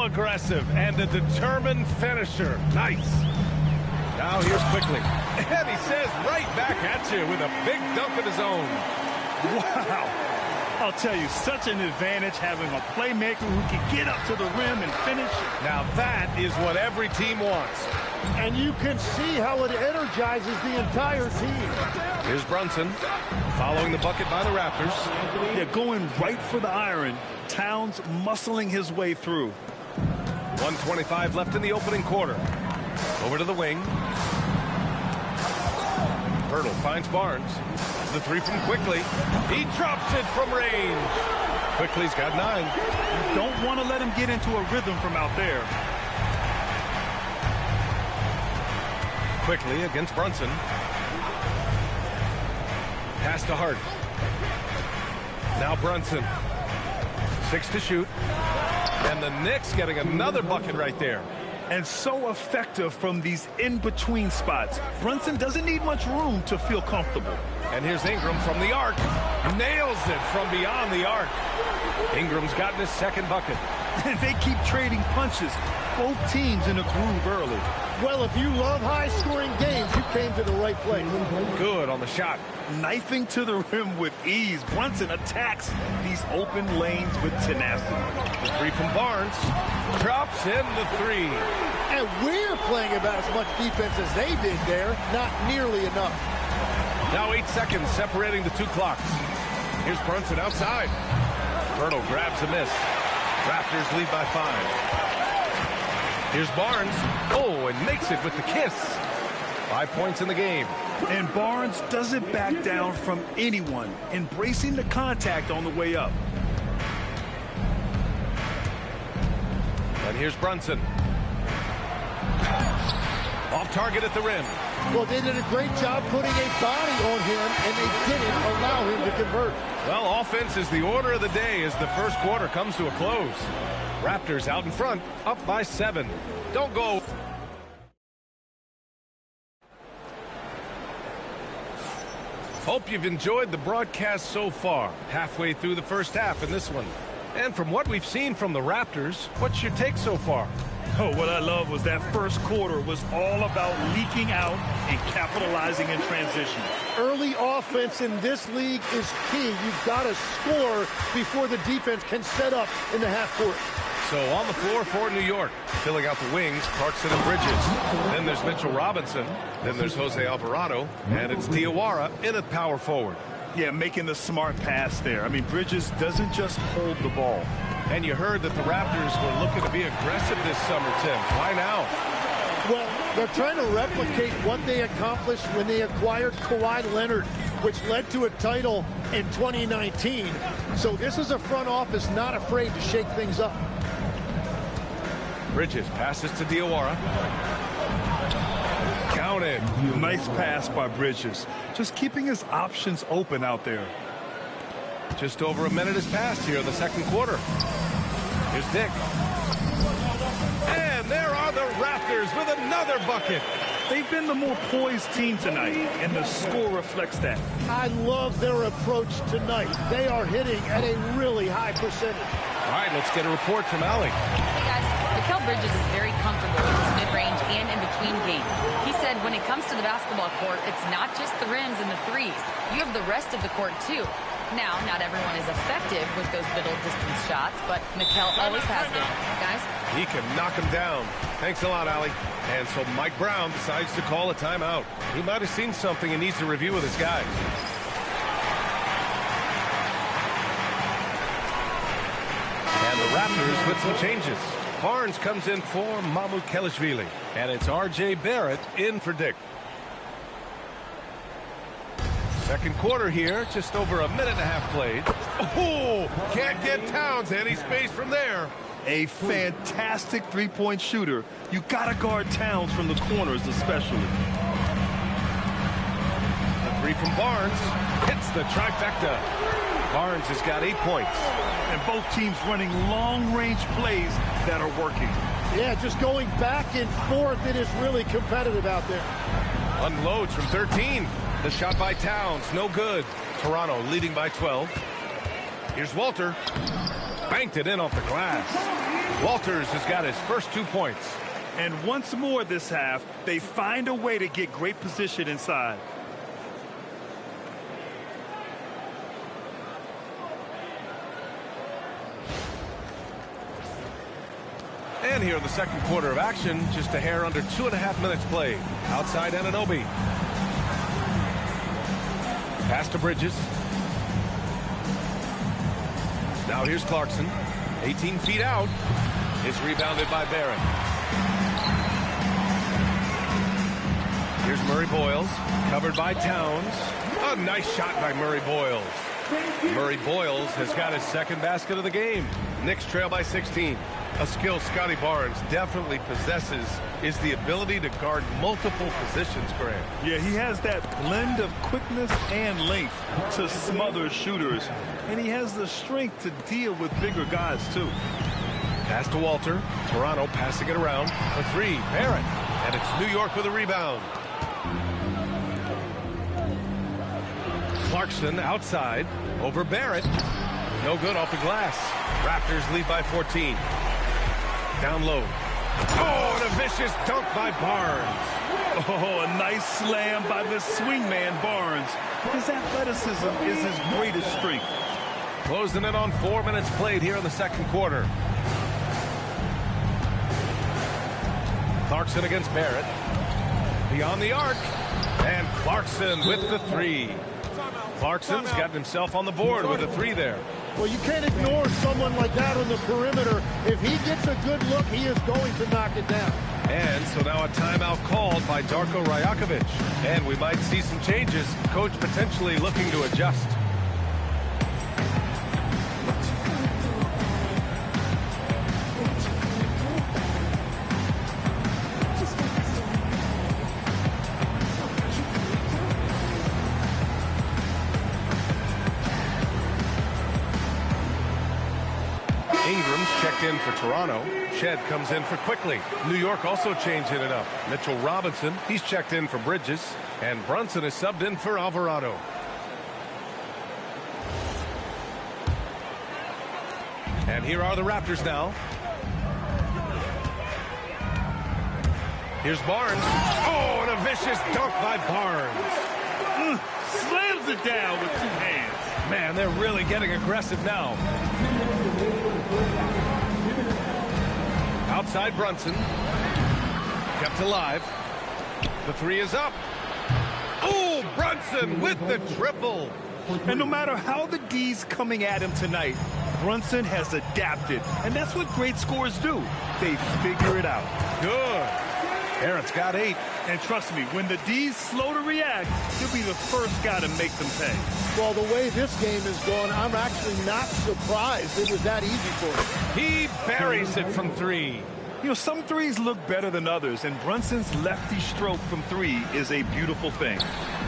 So aggressive and a determined finisher. Nice. Now here's Quickly. And he says right back at you with a big dunk of his own. Wow. I'll tell you, such an advantage having a playmaker who can get up to the rim and finish. Now that is what every team wants. And you can see how it energizes the entire team. Here's Brunson following the bucket by the Raptors. They're going right for the iron. Towns muscling his way through. 1:25 left in the opening quarter. Over to the wing. Pirtle finds Barnes. The three from Quickly. He drops it from range. Quickly's got 9. You don't want to let him get into a rhythm from out there. Quickly against Brunson. Pass to Hart. Now Brunson. 6 to shoot. And the Knicks getting another bucket right there. And so effective from these in-between spots. Brunson doesn't need much room to feel comfortable. And here's Ingram from the arc. Nails it from beyond the arc. Ingram's gotten his second bucket. And they keep trading punches. Both teams in a groove early. Well, if you love high-scoring games, you came to the right place. Good on the shot. Knifing to the rim with ease. Brunson attacks these open lanes with tenacity. The three from Barnes. Drops in the 3. And we're playing about as much defense as they did there. Not nearly enough. Now 8 seconds separating the two clocks. Here's Brunson outside. Pirtle grabs a miss. Raptors lead by 5. Here's Barnes. Oh, and makes it with the kiss. 5 points in the game. And Barnes doesn't back down from anyone, embracing the contact on the way up. And here's Brunson. Off target at the rim. Well, they did a great job putting a body on him, and they didn't allow him to convert. Well, offense is the order of the day as the first quarter comes to a close. Raptors out in front, up by 7. Don't go. Hope you've enjoyed the broadcast so far. Halfway through the first half in this one. And from what we've seen from the Raptors, what's your take so far? Oh, what I love was that first quarter was all about leaking out and capitalizing in transition. Early offense in this league is key. You've got to score before the defense can set up in the half court. So on the floor for New York, filling out the wings, Clarkson and Bridges. Then there's Mitchell Robinson. Then there's Jose Alvarado. And it's Diawara in at power forward. Yeah, making the smart pass there. I mean, Bridges doesn't just hold the ball. And you heard that the Raptors were looking to be aggressive this summer, Tim. Why now? Well, they're trying to replicate what they accomplished when they acquired Kawhi Leonard, which led to a title in 2019. So this is a front office not afraid to shake things up. Bridges passes to Diawara. Counted. Nice pass by Bridges. Just keeping his options open out there. Just over a minute has passed here in the second quarter. Here's Dick. And there are the Raptors with another bucket. They've been the more poised team tonight, and the score reflects that. I love their approach tonight. They are hitting at a really high percentage. All right, let's get a report from Allie. Hey, guys. Mikal Bridges is very comfortable with his mid-range and in-between game. He said when it comes to the basketball court, it's not just the rims and the threes. You have the rest of the court, too. Now, not everyone is effective with those middle-distance shots, but Mikal always has been. Guys? He can knock him down. Thanks a lot, Allie. And so Mike Brown decides to call a timeout. He might have seen something and needs to review with his guys. And the Raptors with some changes. Barnes comes in for Mamukelashvili. And it's R.J. Barrett in for Dick. Second quarter here, just over a minute and a half played. Oh, can't get Towns any space from there. A fantastic three-point shooter. You got to guard Towns from the corners especially. The three from Barnes hits the trifecta. Barnes has got 8 points. And both teams running long-range plays that are working. Yeah, just going back and forth, it is really competitive out there. Unloads from 13. The shot by Towns, no good. Toronto leading by 12. Here's Walter. Bang! banked it in off the glass. Walters has got his first 2 points. And once more this half, they find a way to get great position inside. And here in the second quarter of action, just a hair under 2.5 minutes played. Outside Anunoby. Pass to Bridges. Now here's Clarkson. 18 feet out. It's rebounded by Barrett. Here's Murray Boyles. Covered by Towns. A nice shot by Murray Boyles. Murray Boyles has got his second basket of the game. Knicks trail by 16. A skill Scotty Barnes definitely possesses is the ability to guard multiple positions, Grant. Yeah, he has that blend of quickness and length to smother shooters. And he has the strength to deal with bigger guys, too. Pass to Walter. Toronto passing it around. For three, Barrett. And it's New York with a rebound. Clarkson outside. Over Barrett. No good off the glass. Raptors lead by 14. Down low. Oh, and a vicious dunk by Barnes. Oh, a nice slam by the swingman Barnes. His athleticism is his greatest strength. Closing in on 4 minutes played here in the second quarter. Clarkson against Barrett. Beyond the arc. And Clarkson with the three. Clarkson's gotten himself on the board with a three there. Well, you can't ignore someone like that on the perimeter. If he gets a good look, he is going to knock it down. And so now a timeout called by Darko Rajakovic. And we might see some changes. Coach potentially looking to adjust. Ingram's checked in for Toronto. Shed comes in for Quickly. New York also changing it up. Mitchell Robinson, he's checked in for Bridges. And Brunson is subbed in for Alvarado. And here are the Raptors now. Here's Barnes. Oh, and a vicious dunk by Barnes. Slams it down with two hands. Man, they're really getting aggressive now. Outside Brunson. Kept alive. The three is up. Oh, Brunson with the triple. And no matter how the D's coming at him tonight, Brunson has adapted. And that's what great scorers do. They figure it out. Good. Barrett's got 8. And trust me, when the D's slow to react, he'll be the first guy to make them pay. Well, the way this game is going, I'm actually not surprised it was that easy for him. He buries it from 3. You know, some threes look better than others, and Brunson's lefty stroke from 3 is a beautiful thing.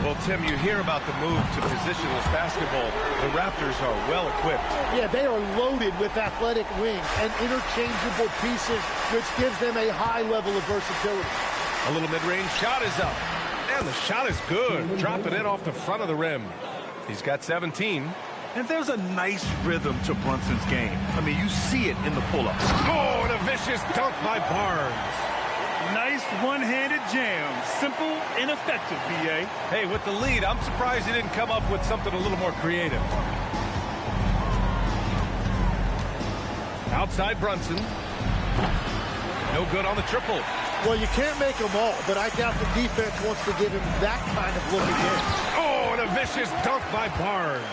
Well, Tim, you hear about the move to positionless basketball. The Raptors are well equipped. Yeah, they are loaded with athletic wings and interchangeable pieces, which gives them a high level of versatility. A little mid-range shot is up. And the shot is good. Dropping it off the front of the rim. He's got 17. And there's a nice rhythm to Brunson's game. I mean, you see it in the pull-ups. Oh, and a vicious dunk by Barnes. Nice one-handed jam. Simple and effective, B.A. Hey, with the lead, I'm surprised he didn't come up with something a little more creative. Outside Brunson. No good on the triple. Well, you can't make them all, but I doubt the defense wants to give him that kind of look again. Oh, and a vicious dunk by Barnes.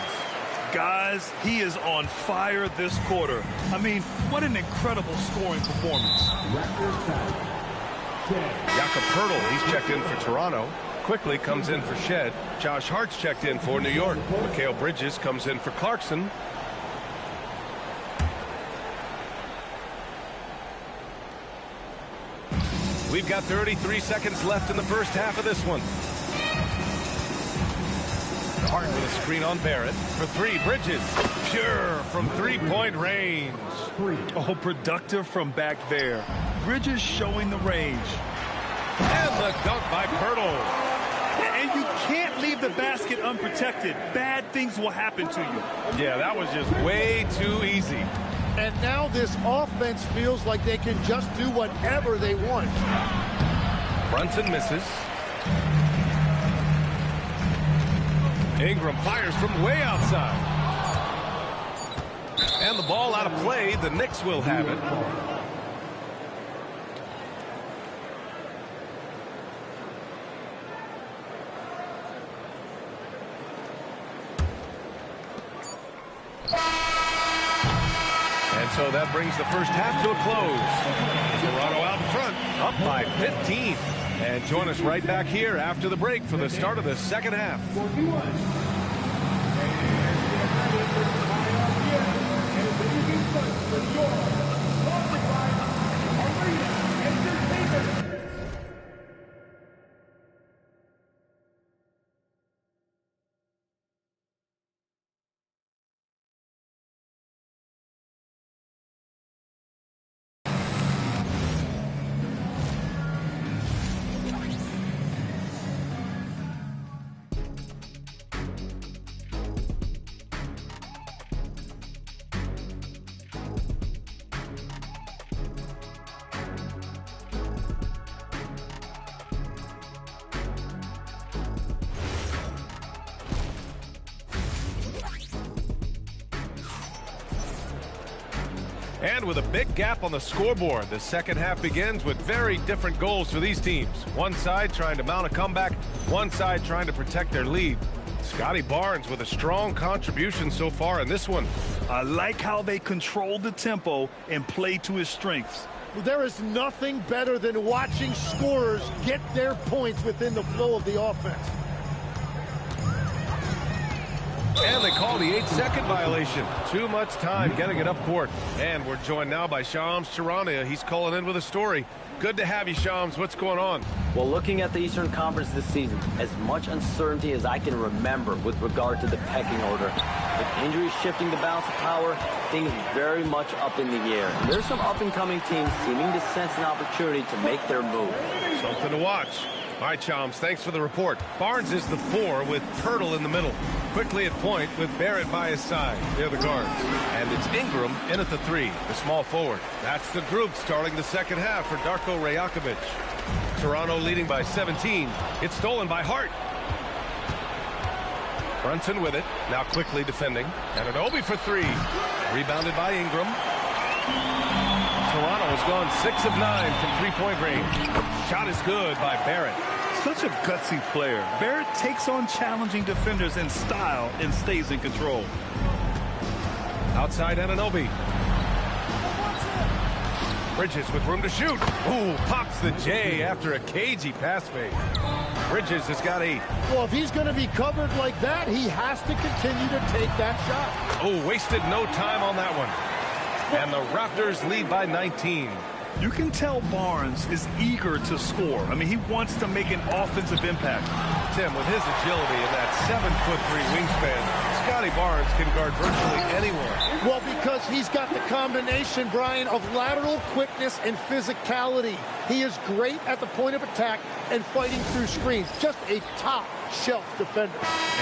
Guys, he is on fire this quarter. I mean, what an incredible scoring performance. Jakob Poeltl, he's checked in for Toronto. Quickly comes in for Shed. Josh Hart's checked in for New York. Mikal Bridges comes in for Clarkson. We've got 33 seconds left in the first half of this one. Hart with a screen on Barrett. For 3, Bridges. Pure from three-point range. Oh, productive from back there. Bridges showing the range. And the dunk by Poeltl. And you can't leave the basket unprotected. Bad things will happen to you. Yeah, that was just way too easy. And now this offense feels like they can just do whatever they want. Brunson misses. Ingram fires from way outside. And the ball out of play. The Knicks will have it. And so that brings the first half to a close. Toronto out in front, up by 15. And join us right back here after the break for the start of the second half. And with a big gap on the scoreboard, the second half begins with very different goals for these teams. One side trying to mount a comeback, one side trying to protect their lead. Scotty Barnes with a strong contribution so far in this one. I like how they control the tempo and play to his strengths. There is nothing better than watching scorers get their points within the flow of the offense. And they call the 8-second violation. Too much time getting it up court. And we're joined now by Shams Charania. He's calling in with a story. Good to have you, Shams. What's going on? Well, looking at the Eastern Conference this season, as much uncertainty as I can remember with regard to the pecking order. With injuries shifting the balance of power, things very much up in the air. And there's some up-and-coming teams seeming to sense an opportunity to make their move. Something to watch. All right, Shams, thanks for the report. Barnes is the 4 with Pirtle in the middle. Quickly at point with Barrett by his side. They're the guards. And it's Ingram in at the 3, the small forward. That's the group starting the second half for Darko Rajakovic. Toronto leading by 17. It's stolen by Hart. Brunson with it. Now quickly defending. And Anunoby for 3. Rebounded by Ingram. Toronto has gone 6 of 9 from three-point range. Shot is good by Barrett. Such a gutsy player. Barrett takes on challenging defenders in style and stays in control. Outside Anunoby. Bridges with room to shoot. Ooh, pops the J after a cagey pass fake. Bridges has got 8. Well, if he's going to be covered like that, he has to continue to take that shot. Oh, wasted no time on that one. And the Raptors lead by 19. You can tell Barnes is eager to score. I mean, he wants to make an offensive impact. Tim, with his agility and that 7'3" wingspan, Scotty Barnes can guard virtually anyone. Well, because he's got the combination, Brian, of lateral quickness and physicality. He is great at the point of attack and fighting through screens. Just a top-shelf defender.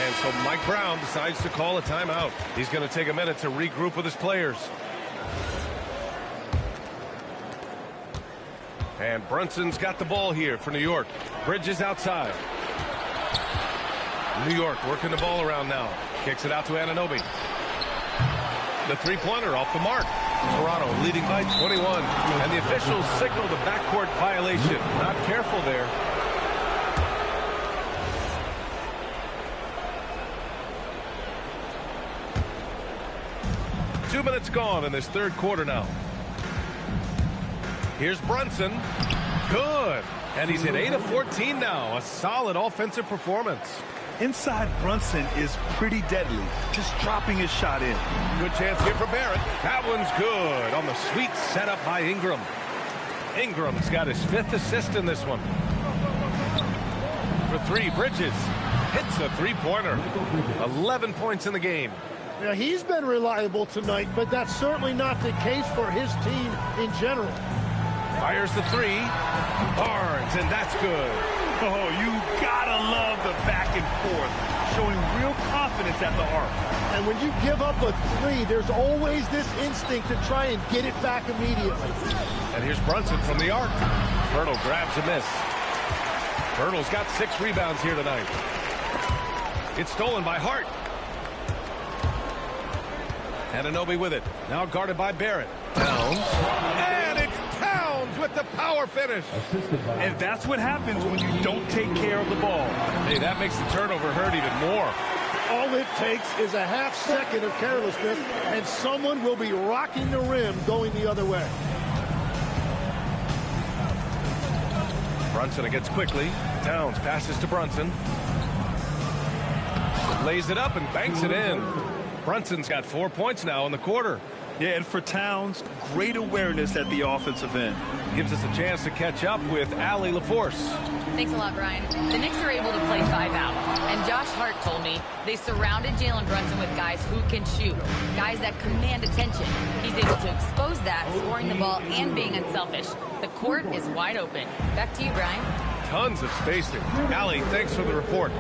And so Mike Brown decides to call a timeout. He's going to take a minute to regroup with his players. And Brunson's got the ball here for New York. Bridges outside. New York working the ball around now. Kicks it out to Anunoby. The three-pointer off the mark. Toronto leading by 21. And the officials signal the backcourt violation. Not careful there. Two minutes gone in this third quarter now. Here's Brunson. Good. And he's hit 8 of 14 now. A solid offensive performance. Inside Brunson is pretty deadly. Just dropping his shot in. Good chance here for Barrett. That one's good on the sweet setup by Ingram. Ingram's got his 5th assist in this one. For 3, Bridges hits a three-pointer. 11 points in the game. Now, he's been reliable tonight, but that's certainly not the case for his team in general. Fires the 3. Barnes, and that's good. Oh, you gotta love the back and forth, showing real confidence at the arc. And when you give up a three, there's always this instinct to try and get it back immediately. And here's Brunson from the arc. Poeltl grabs a miss. Poeltl's got 6 rebounds here tonight. It's stolen by Hart. Anunoby with it. Now guarded by Barrett. Towns. And it's Towns with the power finish. And that's what happens when you don't take care of the ball. Hey, that makes the turnover hurt even more. All it takes is a half second of carelessness, and someone will be rocking the rim going the other way. Brunson against quickly. Towns passes to Brunson. Lays it up and banks it in. Brunson's got 4 points now in the quarter. Yeah, and for Towns, great awareness at the offensive end. Gives us a chance to catch up with Allie LaForce. Thanks a lot, Brian. The Knicks are able to play 5 out. And Josh Hart told me they surrounded Jalen Brunson with guys who can shoot, guys that command attention. He's able to expose that, scoring the ball and being unselfish. The court is wide open. Back to you, Brian. Tons of spacing. Allie, thanks for the report.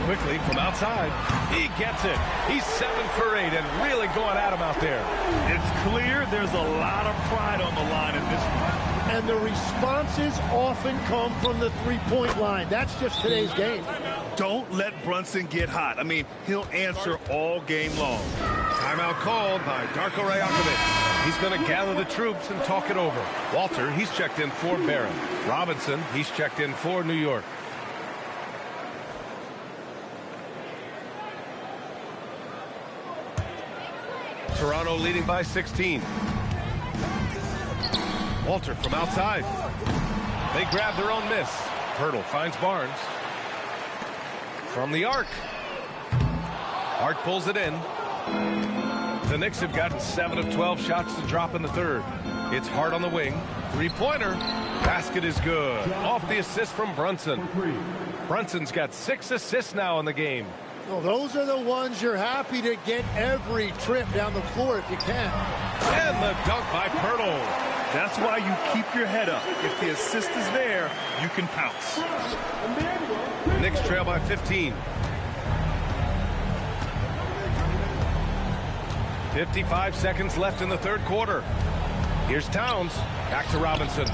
Quickly from outside. He gets it. He's 7 for 8 and really going at him out there. It's clear there's a lot of pride on the line in this one. And the responses often come from the three-point line. That's just today's game. Don't let Brunson get hot. I mean, he'll answer all game long. Timeout called by Darko Rajakovic. He's going to gather the troops and talk it over. Walter, he's checked in for Barrett. Robinson, he's checked in for New York. Toronto leading by 16. Walter from outside. They grab their own miss. Poeltl finds Barnes. From the arc. Hart pulls it in. The Knicks have gotten 7 of 12 shots to drop in the third. It's Hart on the wing. Three-pointer. Basket is good. Off the assist from Brunson. Brunson's got 6 assists now in the game. Well, those are the ones you're happy to get every trip down the floor if you can. And the dunk by Poeltl. That's why you keep your head up. If the assist is there, you can pounce. Knicks trail by 15. 55 seconds left in the third quarter. Here's Towns. Back to Robinson.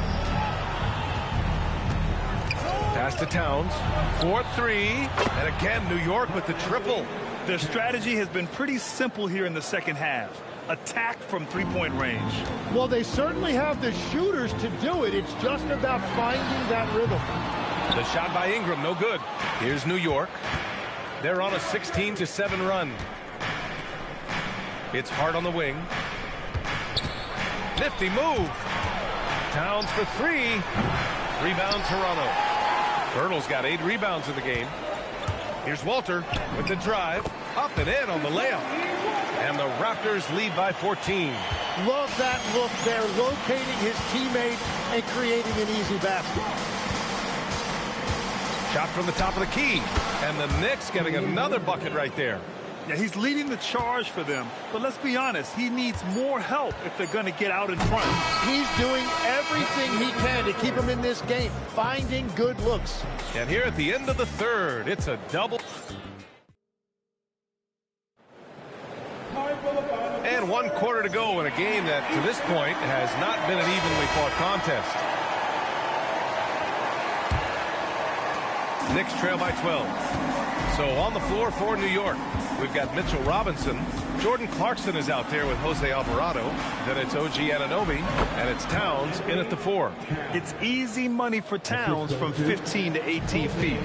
Pass to Towns. 4-3. And again, New York with the triple. Their strategy has been pretty simple here in the second half. Attack from three-point range. Well, they certainly have the shooters to do it. It's just about finding that rhythm. The shot by Ingram, no good. Here's New York. They're on a 16-7 run. It's Hart on the wing. Nifty move. Towns for 3. Rebound Toronto. Poeltl's got 8 rebounds in the game. Here's Walter with the drive. Up and in on the layup. And the Raptors lead by 14. Love that look there, locating his teammate and creating an easy basket. Shot from the top of the key. And the Knicks getting another bucket right there. Yeah, he's leading the charge for them. But let's be honest, he needs more help if they're going to get out in front. He's doing everything he can to keep him in this game, finding good looks. And here at the end of the third, it's a double. And 1 quarter to go in a game that, to this point, has not been an evenly fought contest. Knicks trail by 12. So on the floor for New York, we've got Mitchell Robinson. Jordan Clarkson is out there with Jose Alvarado. Then it's OG Anunoby, and it's Towns in at the 4. It's easy money for Towns from 15 to 18 feet.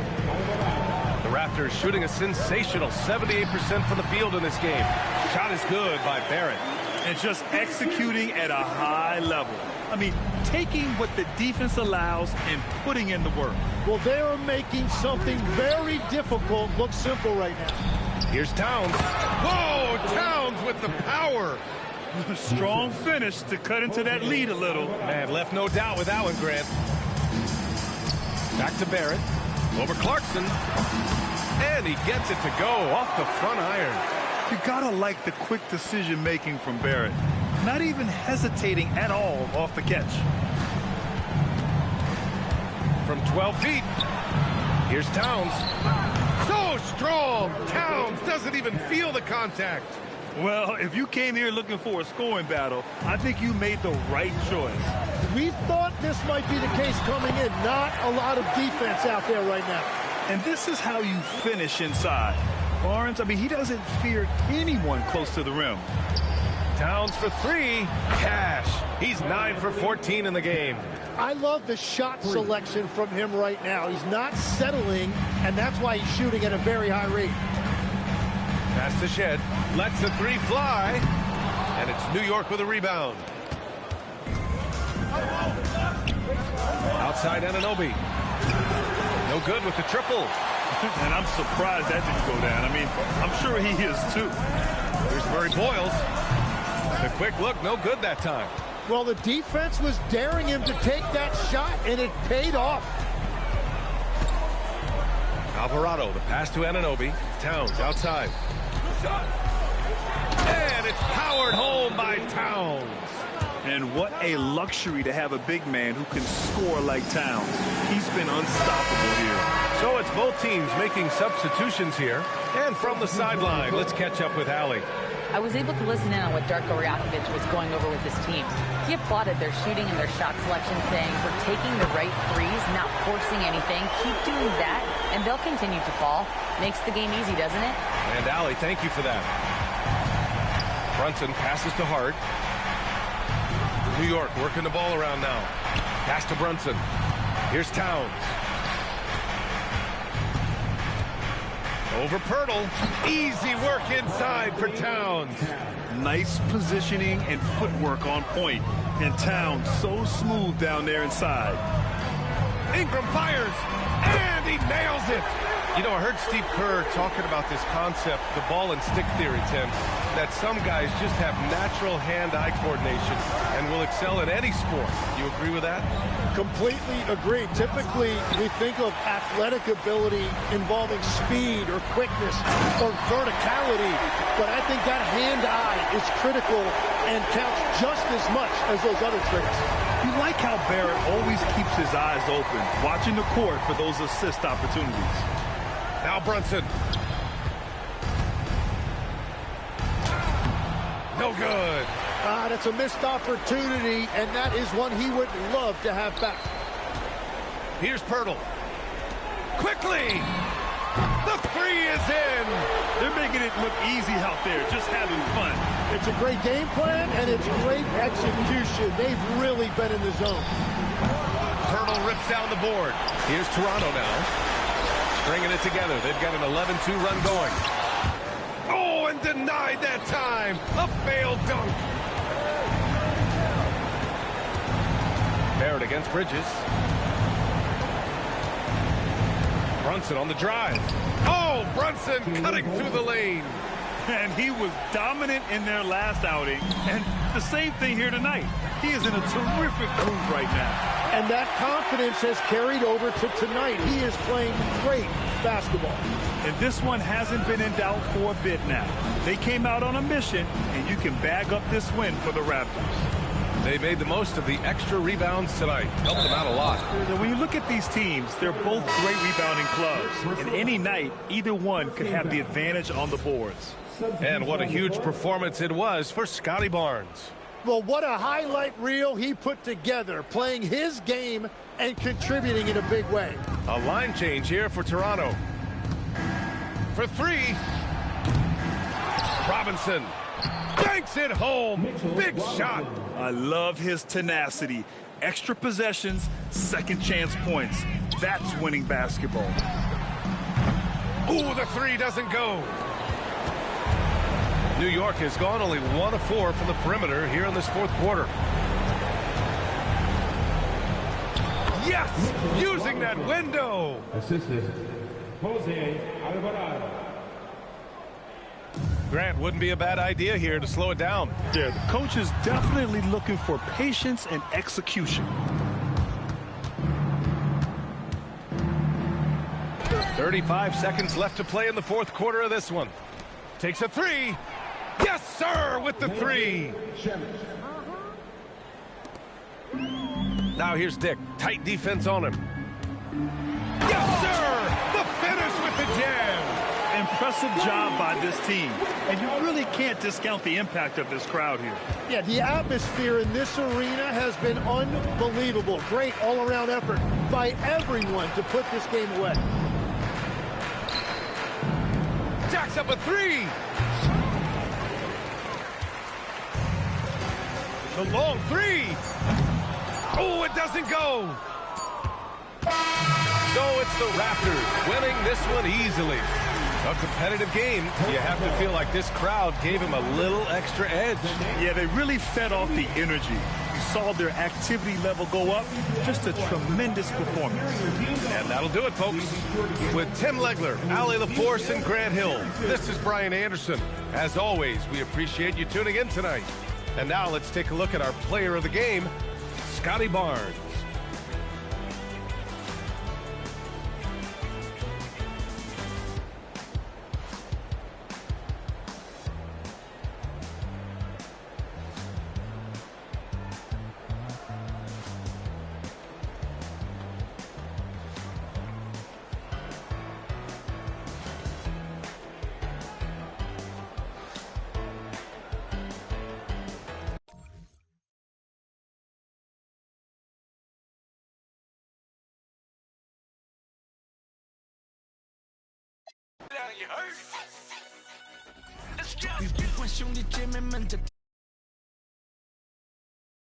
The Raptors shooting a sensational 78% from the field in this game. Shot is good by Barrett. And just executing at a high level. I mean, taking what the defense allows and putting in the work. Well, they are making something very difficult look simple right now. Here's Towns. Whoa, Towns with the power. Strong finish to cut into that lead a little. Man, left no doubt with that one, Grant. Back to Barrett. Over Clarkson. And he gets it to go off the front iron. You gotta like the quick decision making from Barrett. Not even hesitating at all off the catch. From 12 feet. Here's Towns. So strong. Towns doesn't even feel the contact. Well, if you came here looking for a scoring battle, I think you made the right choice. We thought this might be the case coming in. Not a lot of defense out there right now. And this is how you finish inside. Barnes, I mean, he doesn't fear anyone close to the rim. Towns for three. Cash. He's 9 for 14 in the game. I love the shot selection from him right now. He's not settling, and that's why he's shooting at a very high rate. Pass to Shed. Lets the three fly. And it's New York with a rebound. Outside Anunoby. No good with the triple. And I'm surprised that didn't go down. I mean, I'm sure he is too. Here's Murray Boyles. The quick look, no good that time. Well, the defense was daring him to take that shot, and it paid off. Alvarado, the pass to Anunoby. Towns outside. And it's powered home by Towns. And what a luxury to have a big man who can score like Towns. He's been unstoppable here. So it's both teams making substitutions here. And from the sideline, let's catch up with Allie. I was able to listen in on what Darko Rakovic was going over with his team. He applauded their shooting and their shot selection, saying, "We're taking the right threes, not forcing anything. Keep doing that, and they'll continue to fall." Makes the game easy, doesn't it? And Allie, thank you for that. Brunson passes to Hart. New York working the ball around now. Pass to Brunson. Here's Towns. Over Pirtle. Easy work inside for Towns. Nice positioning and footwork on point. And Towns so smooth down there inside. Ingram fires. And he nails it. You know, I heard Steve Kerr talking about this concept, the ball and stick theory, Tim, that some guys just have natural hand-eye coordination and will excel in any sport. You agree with that? Completely agree. Typically, we think of athletic ability involving speed or quickness or verticality, but I think that hand-eye is critical and counts just as much as those other traits. You like how Barrett always keeps his eyes open, watching the court for those assist opportunities. Now Brunson. No good. That's a missed opportunity, and that is one he would love to have back. Here's Pirtle. Quickly! The three is in! They're making it look easy out there, just having fun. It's a great game plan, and it's great execution. They've really been in the zone. Pirtle rips down the board. Here's Toronto now. Bringing it together. They've got an 11-2 run going. Oh, and denied that time. A failed dunk. Barrett against Bridges. Brunson on the drive. Oh, Brunson cutting through the lane. And he was dominant in their last outing. And the same thing here tonight. He is in a terrific groove right now. And that confidence has carried over to tonight. He is playing great basketball. And this one hasn't been in doubt for a bit now. They came out on a mission, and you can bag up this win for the Raptors. They made the most of the extra rebounds tonight. Helped them out a lot. Now, when you look at these teams, they're both great rebounding clubs. And any night, either one could have the advantage on the boards. And what a huge performance it was for Scotty Barnes. Well, what a highlight reel he put together, playing his game and contributing in a big way. A line change here for Toronto. For three. Robinson banks it home. Big shot. I love his tenacity. Extra possessions, second chance points. That's winning basketball. Ooh, the three doesn't go. New York has gone only 1 of 4 from the perimeter here in this fourth quarter. Yes! Using that window! Assistant, Jose Alvarado. Grant, wouldn't be a bad idea here to slow it down. Yeah, the coach is definitely looking for patience and execution. 35 seconds left to play in the fourth quarter of this one. Takes a three. Yes, sir, with the three. Now here's Dick. Tight defense on him. Yes, sir! impressive job by this team. And you really can't discount the impact of this crowd here. Yeah, the atmosphere in this arena has been unbelievable. Great all-around effort by everyone to put this game away. Jacks up a three. The long three. Oh, it doesn't go. So it's the Raptors winning this one easily. A competitive game. You have to feel like this crowd gave him a little extra edge. Yeah, they really fed off the energy. You saw their activity level go up. Just a tremendous performance. And that'll do it, folks. With Tim Legler, Allie LaForce, and Grant Hill, this is Brian Anderson. As always, we appreciate you tuning in tonight. And now let's take a look at our player of the game, Scotty Barnes. Stupid,